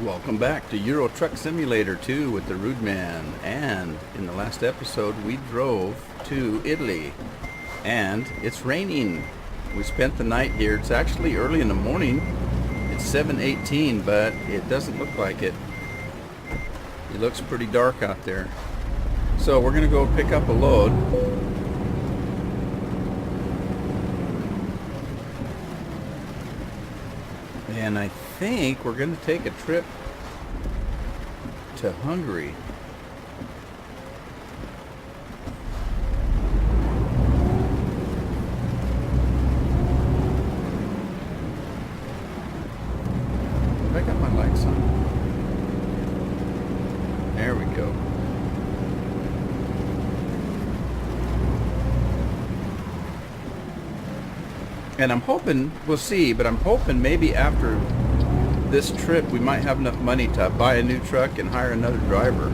Welcome back to Euro Truck Simulator 2 with the Rude Man. And in the last episode we drove to Italy and it's raining. We spent the night here. It's actually early in the morning. It's 7:18, but it doesn't look like it. It looks pretty dark out there. So we're gonna go pick up a load. And I think we're going to take a trip to Hungary. Have I got my lights on? There we go. And I'm hoping, we'll see, but I'm hoping maybe after this trip we might have enough money to buy a new truck and hire another driver.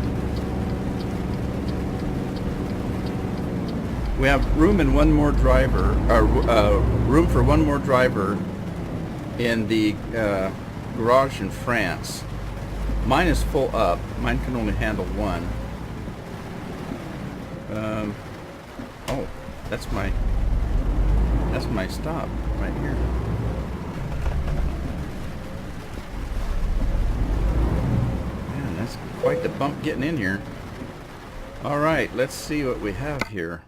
We have room in one more driver, room for one more driver in the garage in France. Mine is full up. Mine can only handle one. Oh, that's my stop right here. Man, that's quite the bump getting in here. All right, let's see what we have here.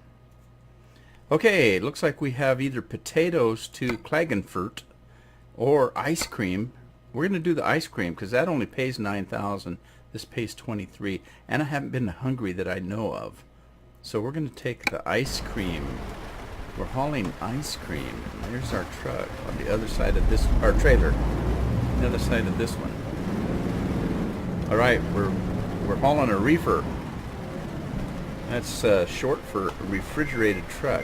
Okay, it looks like we have either potatoes to Klagenfurt or ice cream. We're going to do the ice cream because that only pays 9,000. This pays 23, and I haven't been to Hungary that I know of. So we're going to take the ice cream. We're hauling ice cream. There's our truck on the other side of this, our trailer, the other side of this one. All right, we're hauling a reefer. That's short for a refrigerated truck.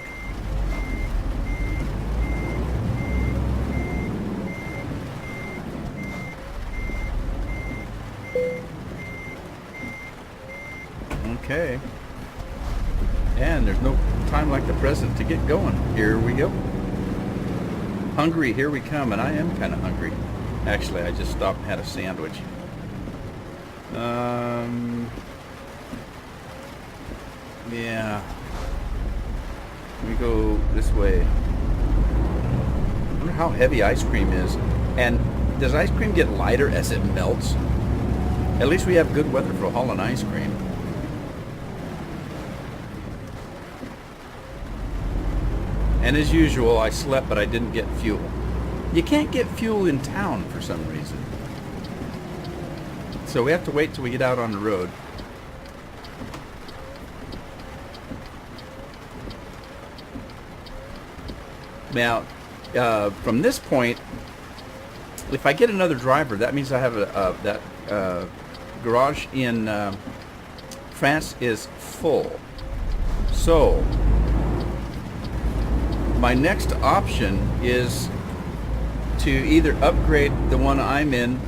Okay. And there's no time like the present to get going. Here we go. Hungry, here we come, and I am kind of hungry. Actually, I just stopped and had a sandwich. Yeah. Let me go this way. I wonder how heavy ice cream is. And does ice cream get lighter as it melts? At least we have good weather for hauling ice cream. And as usual, I slept, but I didn't get fuel. You can't get fuel in town for some reason. So we have to wait till we get out on the road. Now, from this point, if I get another driver, that means I have that garage in France is full. So my next option is to either upgrade the one I'm in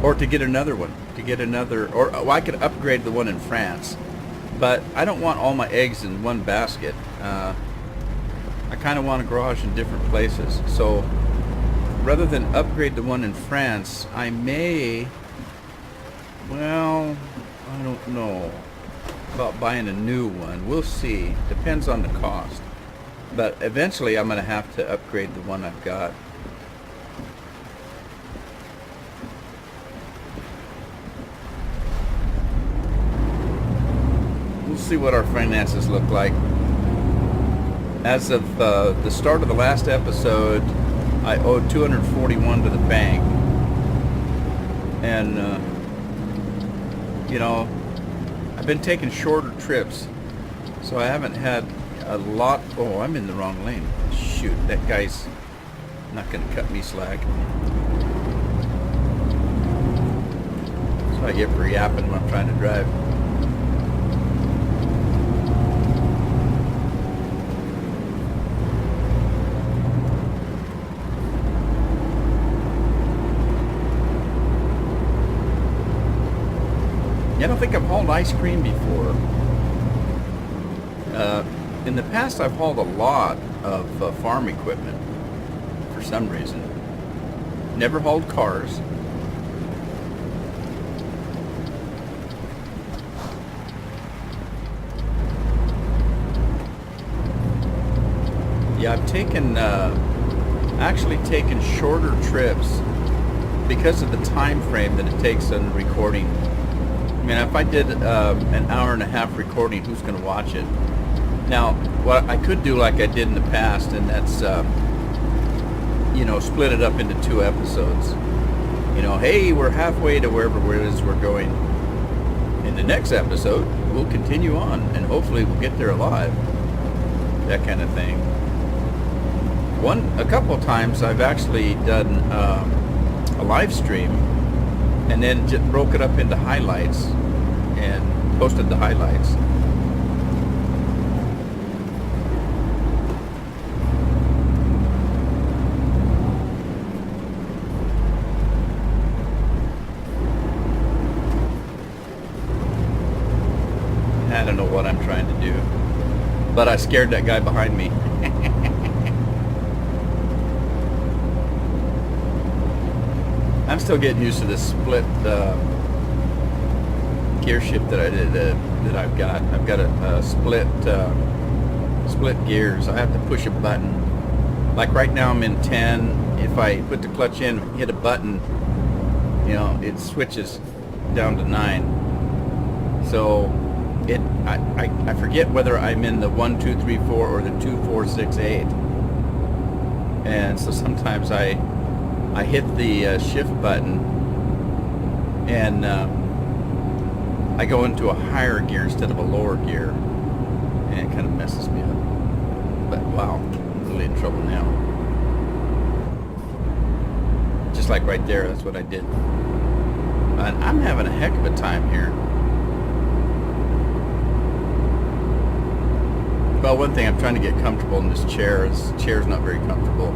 or to get another one, or well, I could upgrade the one in France, but I don't want all my eggs in one basket. I kind of want a garage in different places, so rather than upgrade the one in France, I may, well, I don't know about buying a new one. We'll see. Depends on the cost. But eventually I'm going to have to upgrade the one I've got. We'll see what our finances look like. As of the start of the last episode, I owed 241 to the bank. And, you know, I've been taking shorter trips, so I haven't had a lot. Oh, I'm in the wrong lane. Shoot, that guy's not going to cut me slack. That's what I get for yapping when I'm trying to drive. I don't think I've hauled ice cream before. In the past, I've hauled a lot of farm equipment for some reason. Never hauled cars. Yeah, I've taken, actually taken shorter trips because of the time frame that it takes on recording. I mean, if I did an hour and a half recording, who's going to watch it? Now, what I could do like I did in the past, and that's, you know, split it up into 2 episodes. You know, hey, we're halfway to wherever it is we're going. In the next episode, we'll continue on, and hopefully we'll get there alive. That kind of thing. A couple of times I've actually done a live stream and then just broke it up into highlights and posted the highlights. I don't know what I'm trying to do, but I scared that guy behind me. I'm still getting used to this split gear shift that I did that I've got. I've got a split gears. I have to push a button. Like right now I'm in 10. If I put the clutch in, hit a button, you know, it switches down to 9. So I forget whether I'm in the 1, 2, 3, 4 or the 2, 4, 6, 8. And so sometimes I hit the shift button and I go into a higher gear instead of a lower gear, and it kind of messes me up. But wow, I'm really in trouble now. Just like right there, that's what I did. And I'm having a heck of a time here. Well, one thing, I'm trying to get comfortable in this chair. This chair's not very comfortable.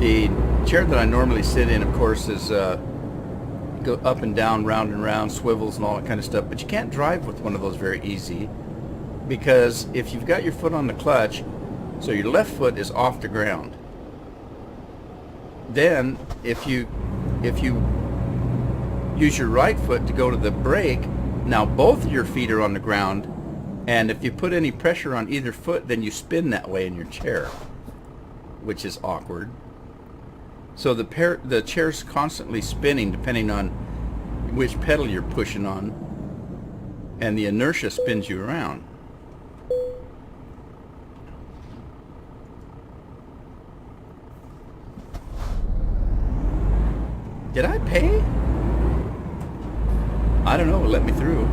The chair that I normally sit in, of course, is go up and down, round and round, swivels and all that kind of stuff. But you can't drive with one of those very easy, because if you've got your foot on the clutch, so your left foot is off the ground. Then, if you use your right foot to go to the brake, now both of your feet are on the ground, and if you put any pressure on either foot, then you spin that way in your chair, which is awkward. So the chair's constantly spinning depending on which pedal you're pushing on, and the inertia spins you around. Did I pay? I don't know, let me through.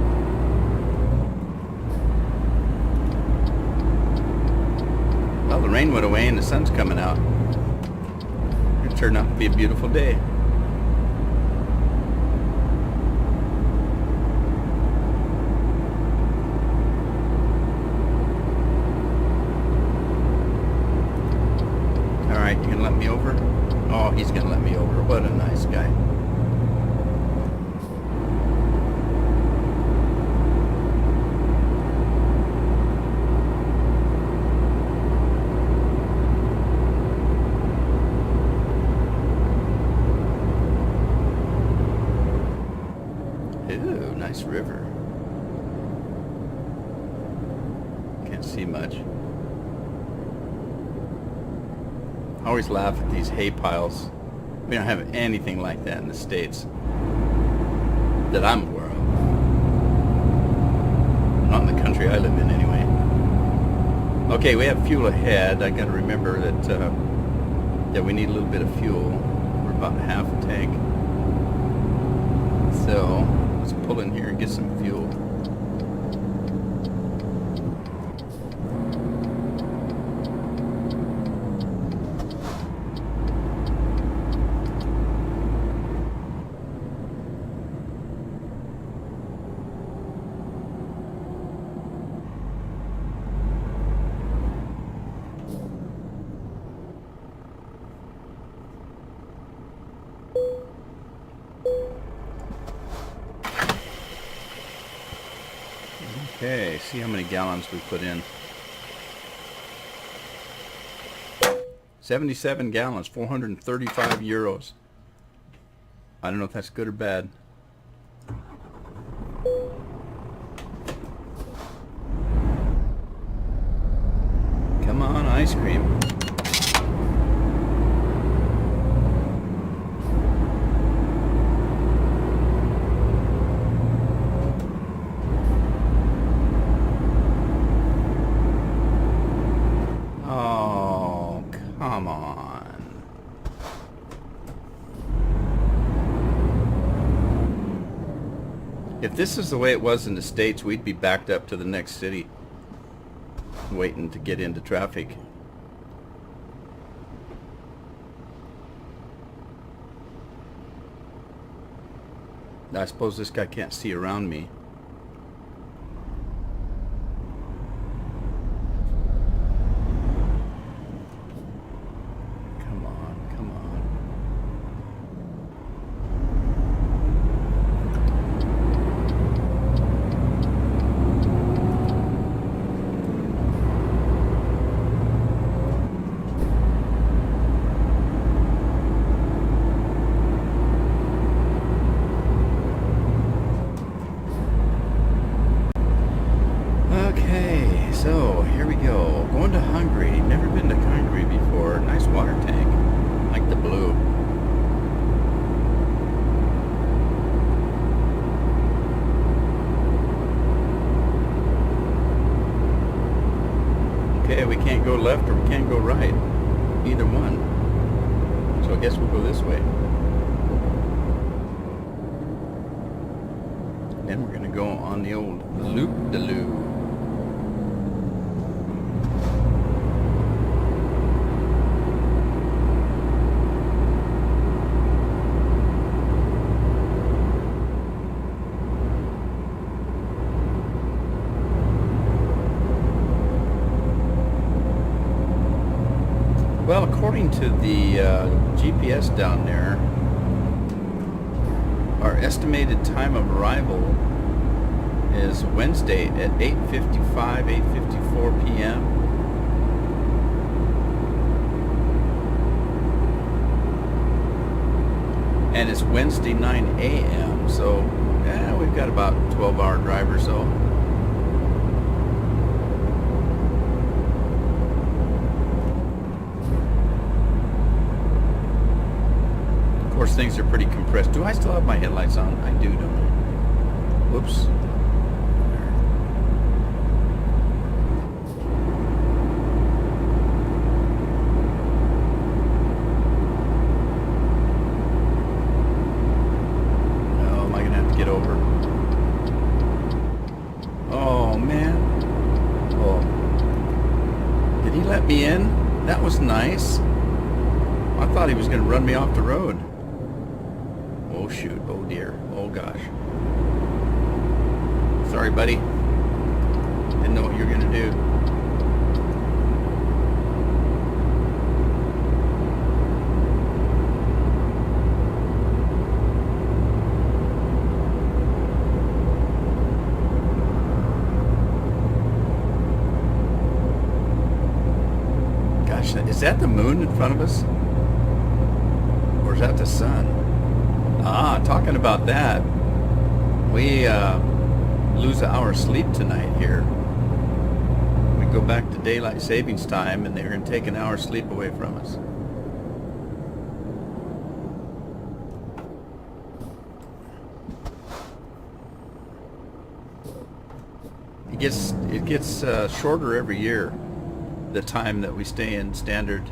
Well, the rain went away and the sun's coming out. It turned out to be a beautiful day. Alright, you gonna let me over? Oh, he's gonna let me over. What a nice guy. Ooh, nice river. Can't see much. I always laugh at these hay piles. We don't have anything like that in the States that I'm aware of. Not in the country I live in, anyway. Okay, we have fuel ahead. I got to remember that we need a little bit of fuel. We're about half a tank. So let's pull in here and get some fuel. Okay, see how many gallons we put in. 77 gallons, 435 euros. I don't know if that's good or bad. Come on, ice cream. Oh, come on. If this is the way it was in the States, we'd be backed up to the next city, waiting to get into traffic. I suppose this guy can't see around me. Come on, come on. Okay, so here we go. Going to Hungary. Never been to Hungary before. Nice water tank. Like the blue. Okay, we can't go left or we can't go right. Either one. So I guess we'll go this way. Then we're going to go on the old loop-de-loo. Well, according to the GPS down there, our estimated time of arrival is Wednesday at 8:55, 8:54 p.m. And it's Wednesday 9 a.m. So we've got about a 12-hour drive or so. Of course, things are pretty compressed. Do I still have my headlights on? I do, don't I? Whoops. No, am I gonna have to get over? Oh man. Oh. Did he let me in? That was nice. I thought he was gonna run me off the road. Oh shoot, oh dear, oh gosh. Sorry buddy, didn't know what you were gonna do. Gosh, is that the moon in front of us? Or is that the sun? Ah, talking about that, we lose an hour's sleep tonight here. We go back to daylight savings time and they're going to take an hour's sleep away from us. It gets shorter every year. The time that we stay in standard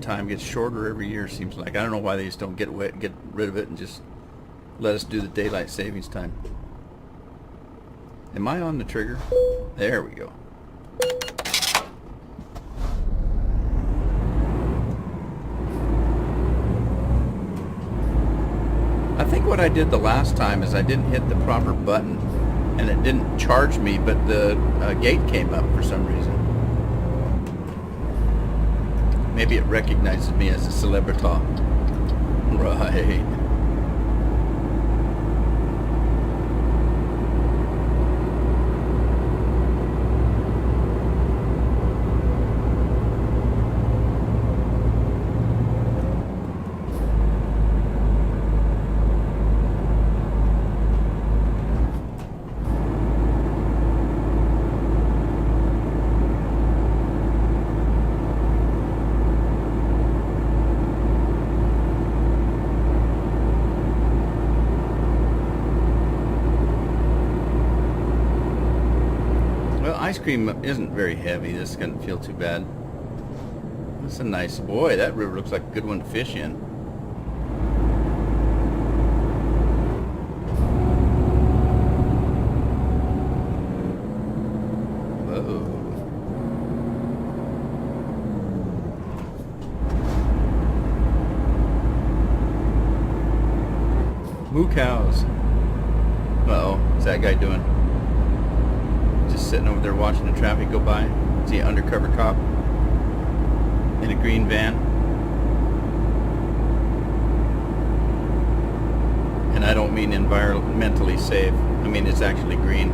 time gets shorter every year, seems like. I don't know why they just don't get rid of it and just let us do the daylight savings time. Am I on the trigger? There we go. I think what I did the last time is I didn't hit the proper button and it didn't charge me, but the gate came up for some reason. Maybe it recognizes me as a celebrity. Right. cream isn't very heavy. This doesn't feel too bad. That's a nice, boy, that river looks like a good one to fish in. Whoa. Moo cows. Uh-oh, what's that guy doing? Just sitting over there watching the traffic go by. Is he an undercover cop? In a green van? And I don't mean environmentally safe. I mean it's actually green.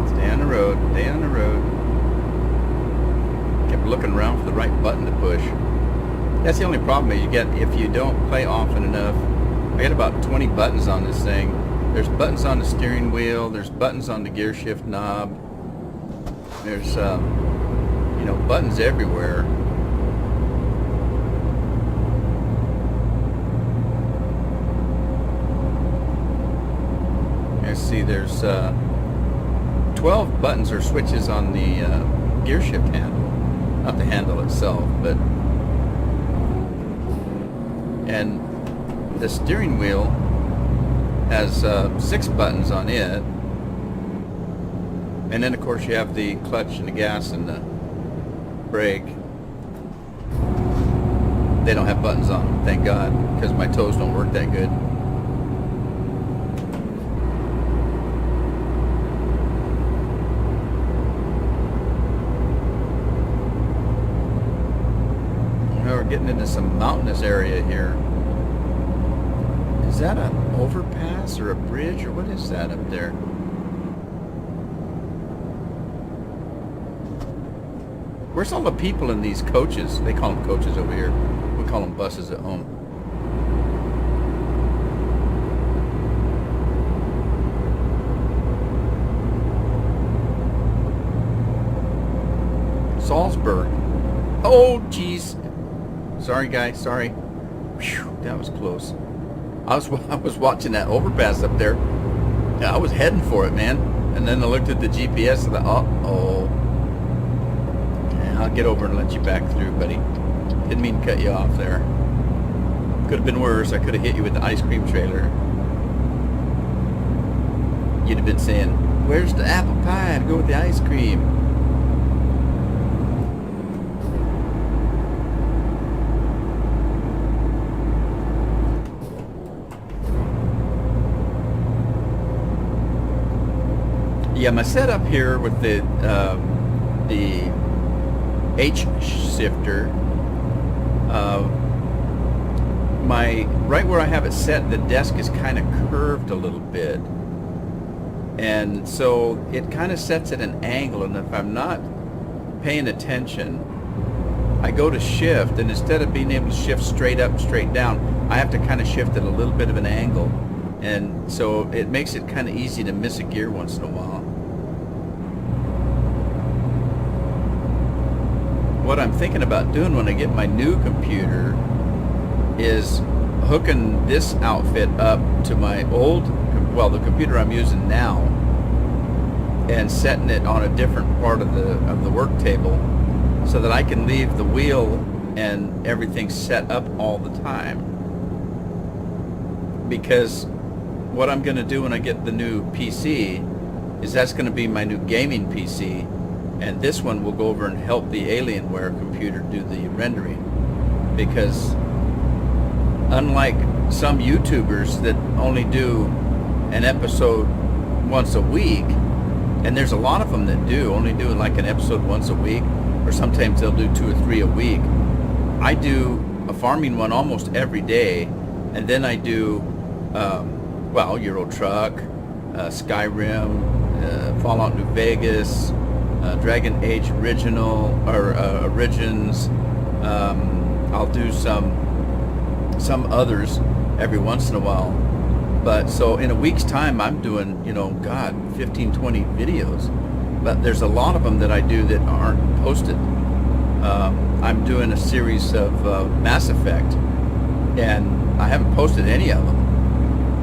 Stay on the road. Kept looking around for the right button to push. That's the only problem you get if you don't play often enough. I got about 20 buttons on this thing. There's buttons on the steering wheel. There's buttons on the gear shift knob. There's, you know, buttons everywhere. Let's see, there's 12 buttons or switches on the gear shift handle. Not the handle itself, but... And the steering wheel has 6 buttons on it. And then of course you have the clutch and the gas and the brake. They don't have buttons on them, thank God, because my toes don't work that good. Now we're getting into some mountainous area here. Is that an overpass or a bridge or what is that up there? Where's all the people in these coaches? They call them coaches over here. We call them buses at home. Salzburg. Oh, jeez. Sorry, guy. Sorry. Whew, that was close. I was watching that overpass up there. Yeah, I was heading for it, man. And then I looked at the GPS and thought, uh-oh. I'll get over and let you back through, buddy. Didn't mean to cut you off there. Could have been worse. I could have hit you with the ice cream trailer. You'd have been saying, where's the apple pie to go with the ice cream? Yeah, my setup here with the H shifter, right where I have it set, the desk is kind of curved a little bit, and so it kind of sets at an angle, and if I'm not paying attention, I go to shift, and instead of being able to shift straight up, straight down, I have to kind of shift at a little bit of an angle, and so it makes it kind of easy to miss a gear once in a while. What I'm thinking about doing when I get my new computer is hooking this outfit up to my old, well, the computer I'm using now, and setting it on a different part of the work table so that I can leave the wheel and everything set up all the time. Because what I'm going to do when I get the new PC is that's going to be my new gaming PC. And this one will go over and help the Alienware computer do the rendering. Because unlike some YouTubers that only do an episode once a week, and there's a lot of them that only do like an episode once a week, or sometimes they'll do 2 or 3 a week. I do a farming one almost every day, and then I do well, Euro Truck, Skyrim, Fallout New Vegas, Dragon Age Original or Origins. I'll do some others every once in a while. But so in a week's time, I'm doing, 15, 20 videos. But there's a lot of them that I do that aren't posted. I'm doing a series of Mass Effect, and I haven't posted any of them.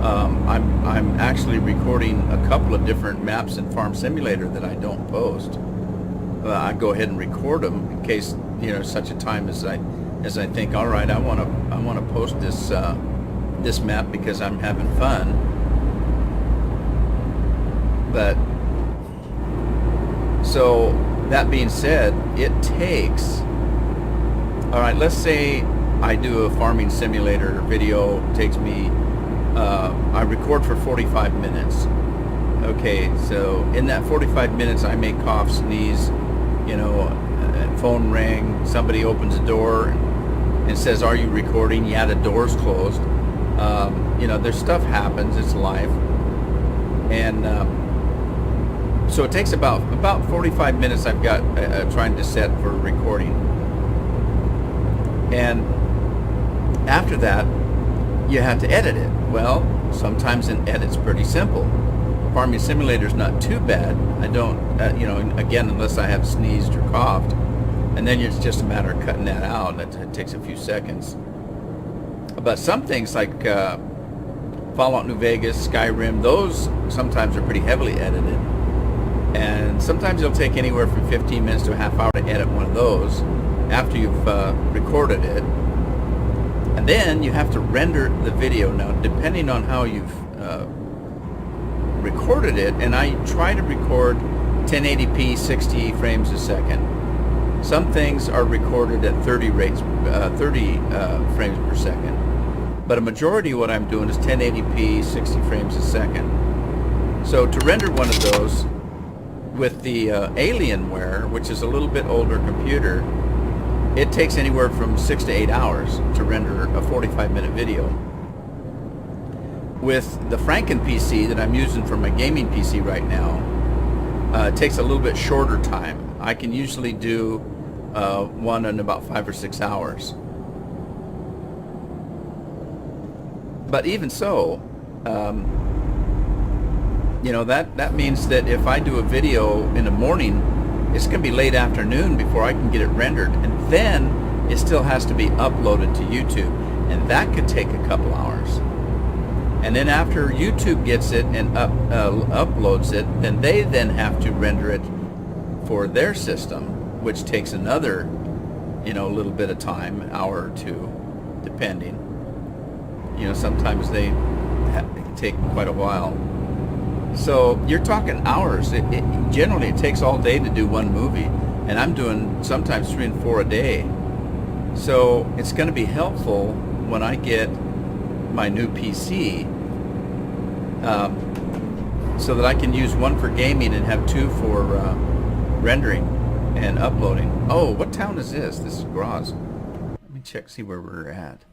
I'm actually recording a couple of different maps in Farm Simulator that I don't post. I go ahead and record them in case such a time as I think, all right, I want to post this this map because I'm having fun. But so that being said, it takes, all right, let's say I do a farming simulator video. It takes me, I record for 45 minutes. Okay, so in that 45 minutes, I may cough, sneeze, phone ring, somebody opens the door and says, "Are you recording?" Yeah, the door's closed. There's stuff happens, it's life. And so it takes about 45 minutes I've got trying to set for recording. And after that, you have to edit it. Well, sometimes an edit's pretty simple. Farming Simulator's not too bad. I don't, again, unless I have sneezed or coughed. And then it's just a matter of cutting that out. It takes a few seconds. But some things like Fallout New Vegas, Skyrim, those sometimes are pretty heavily edited. And sometimes it'll take anywhere from 15 minutes to a half hour to edit one of those after you've recorded it. And then you have to render the video. Now, depending on how you've recorded it, and I try to record 1080p 60 frames a second. Some things are recorded at 30 frames per second. But a majority of what I'm doing is 1080p 60 frames a second. So to render one of those with the Alienware, which is a little bit older computer, it takes anywhere from 6 to 8 hours to render a 45-minute video. With the Franken PC that I'm using for my gaming PC right now, it takes a little bit shorter time. I can usually do one in about 5 or 6 hours. But even so, that means that if I do a video in the morning, it's going to be late afternoon before I can get it rendered, and then it still has to be uploaded to YouTube, and that could take a couple hours. And then after YouTube gets it and uploads it, then they then have to render it for their system, which takes another, little bit of time, hour or two, depending. Sometimes they take quite a while. So you're talking hours. Generally, it takes all day to do one movie, and I'm doing sometimes 3 and 4 a day. So it's going to be helpful when I get my new PC, so that I can use one for gaming and have 2 for rendering and uploading. Oh, what town is this? This is Graz. Let me check, see where we're at.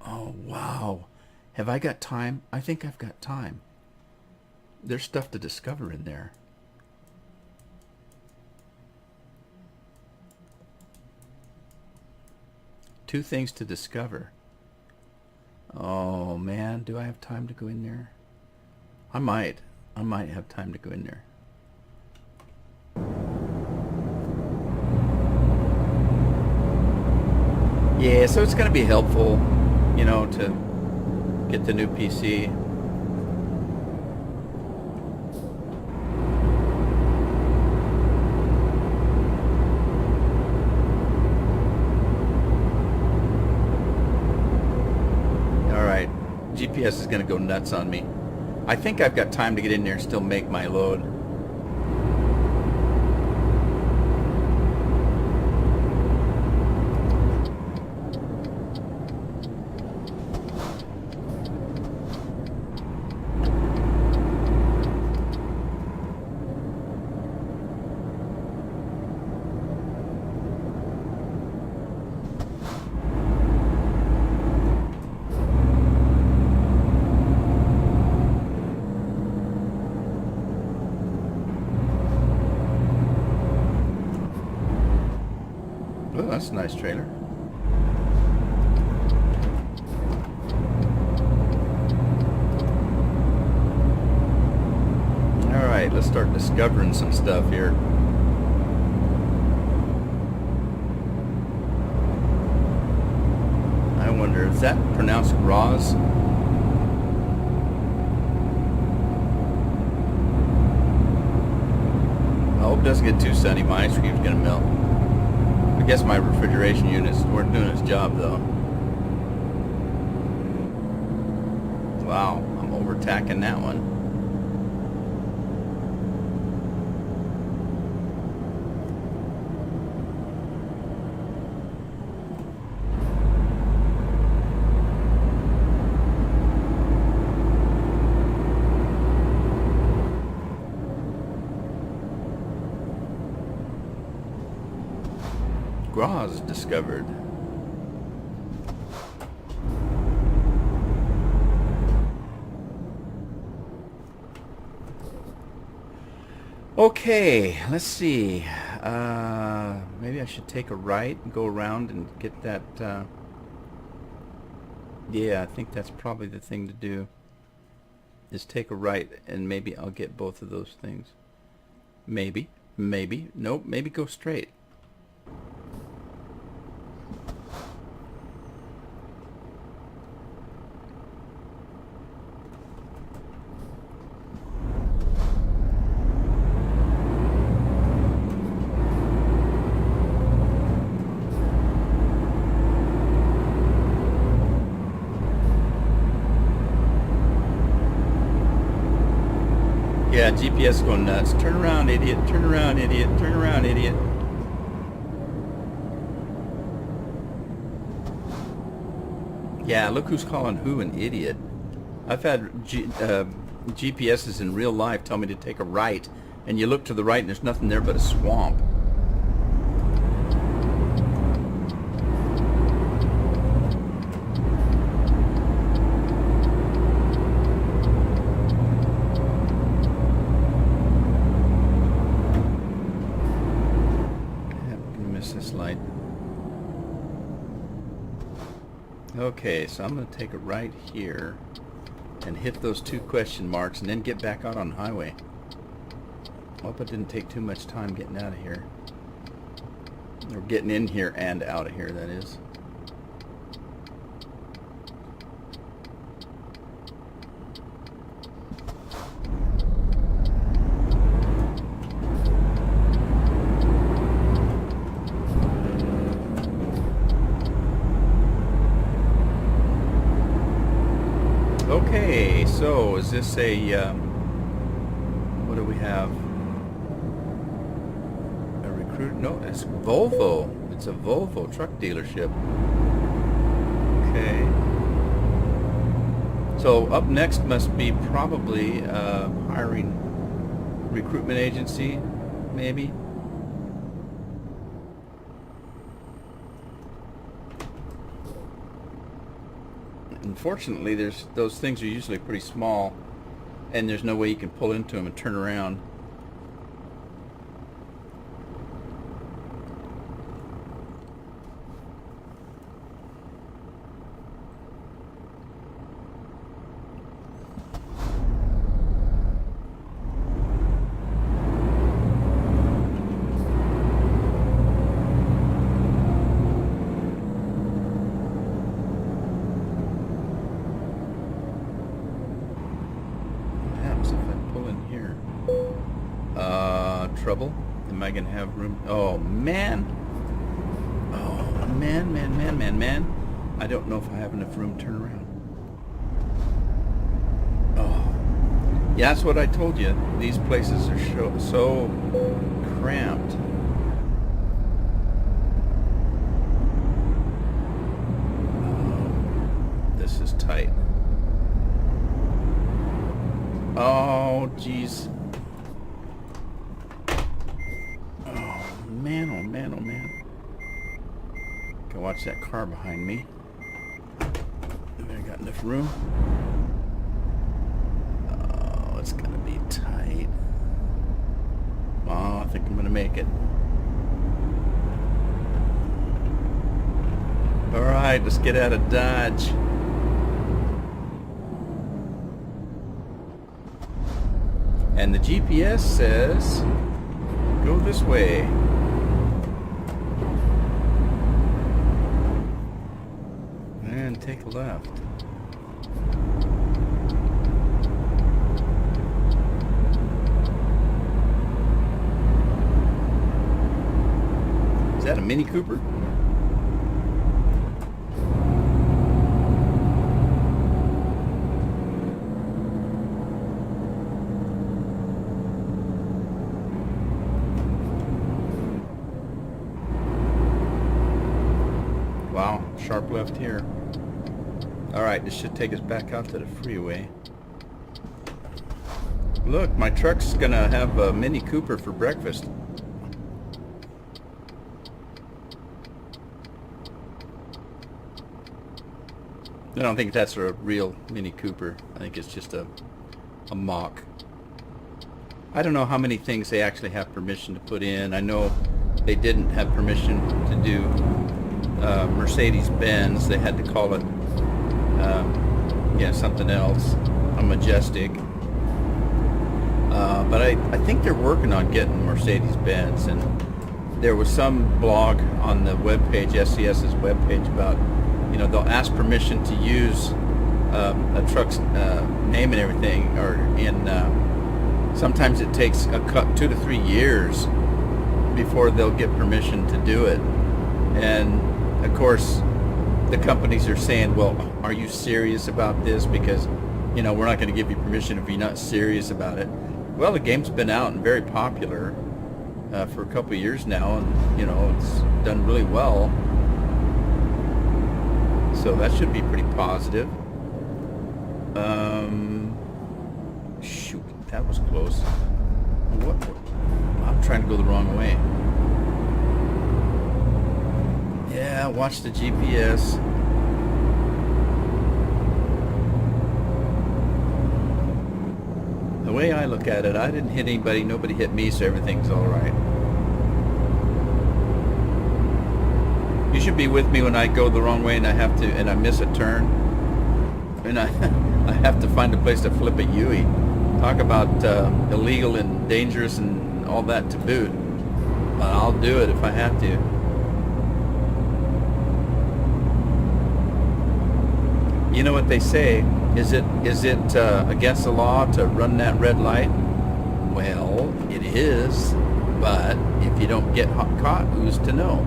Oh, wow. Have I got time? I think I've got time. There's stuff to discover in there. Two things to discover. Oh man, do I have time to go in there? I might have time to go in there. Yeah, so it's going to be helpful, to get the new PC. GPS is going to go nuts on me. I think I've got time to get in there and still make my load. that's a nice trailer. Alright, let's start discovering some stuff here. I wonder, is that pronounced Roz? I hope it doesn't get too sunny. My ice cream's gonna melt. I guess my refrigeration units weren't doing its job though. Wow, I'm over tacking that one. Graz discovered. Okay, let's see. Maybe I should take a right and go around and get that. Yeah, I think that's probably the thing to do. Is take a right and maybe I'll get both of those things. Maybe. Nope, maybe go straight. Yeah, GPS going nuts. Turn around, idiot. Turn around, idiot. Turn around, idiot. Yeah, look who's calling who an idiot. I've had GPSs in real life tell me to take a right, and you look to the right and there's nothing there but a swamp. Okay, so I'm going to take a right here and hit those two question marks and then get back out on the highway. Hope it didn't take too much time getting out of here. Or getting in here and out of here, that is. Okay, so is this a, what do we have? A recruit? No, it's Volvo. It's a Volvo truck dealership. Okay. So up next must be probably hiring recruitment agency, maybe. Unfortunately, those things are usually pretty small, and there's no way you can pull into them and turn around. Trouble? Am I gonna have room? Oh man! Oh man! I don't know if I have enough room to turn around. Oh, yeah, that's what I told you. These places are so cramped. Oh, this is tight. Oh, jeez. Oh man. Can watch that car behind me. Have I got enough room? Oh, it's gonna be tight. Oh, I think I'm gonna make it. Alright, let's get out of Dodge. And the GPS says, go this way. And take a left. Is that a Mini Cooper? Wow, sharp left here. Alright, this should take us back out to the freeway. Look, my truck's gonna have a Mini Cooper for breakfast. I don't think that's a real Mini Cooper. I think it's just a mock. I don't know how many things they actually have permission to put in. I know they didn't have permission to do Mercedes-Benz. They had to call it something else, a Majestic. But I think they're working on getting Mercedes-Benz, and there was some blog on the webpage, SCS's webpage, about, you know, they'll ask permission to use a truck's name and everything, or sometimes it takes 2 to 3 years before they'll get permission to do it. And of course the companies are saying, well, are you serious about this? Because, you know, we're not going to give you permission if you're not serious about it. Well, the game's been out and very popular for a couple of years now, and, you know, it's done really well. So that should be pretty positive. Shoot, that was close. What? I'm trying to go the wrong way. Yeah, watch the GPS. The way I look at it, I didn't hit anybody, nobody hit me, so everything's all right. You should be with me when I go the wrong way and I miss a turn, and I have to find a place to flip a Huey. Talk about illegal and dangerous and all that to boot. But I'll do it if I have to. You know what they say? Is it against the law to run that red light? Well, it is, but if you don't get caught, who's to know?